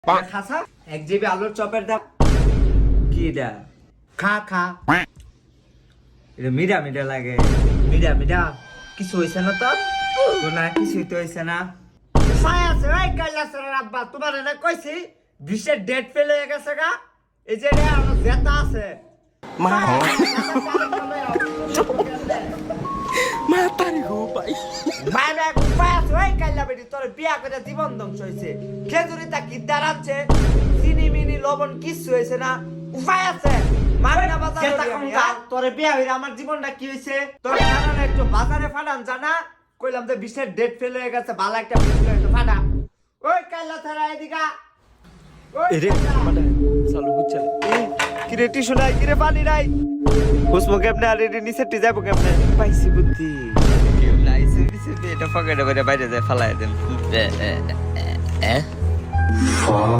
খাসা 1 জিবি আলুর চপের দাম কি এটা খা খা এটা মিডা মিডা লাগে মিডা মিডা কিছু হইছে না তো না কিছু তো হইছে না সাই আছে ওই কাইলাসের আব্বা তোমার না কইছি 20 এর ডেট ফেল হয়ে গেছে গা এই যে রে আমার জেতা আছে মা তারি গো ভাই মায়েরা উপায় আছে ওই কাইলা বেটি তোর বিয়া করে জীবন ধ্বংস হইছে খেজুরি তা কি দাঁড়াচ্ছে চিনি মিনি লবণ কিছু হইছে না উপায় আছে মারে না বাজার তোর বিয়া হইরা আমার জীবনটা কি হইছে তোর জানা একটু বাজারে ফাটান জানা কইলাম যে 20 এর ডেট ফেল হয়ে গেছে ভালো একটা একটু ফাটা ওই কাইলা ছাড়া এদিকা এরে মানে চালু হচ্ছে কিরে টিস্যু নাই কিরে পানি নাই হুসমো কেমনে আর এর নিচে যাবো কেমনে পাইছি বুদ্ধি কেউ লাইছে দিছে এটা পকেটে বাইরে যায় ফালাই দেন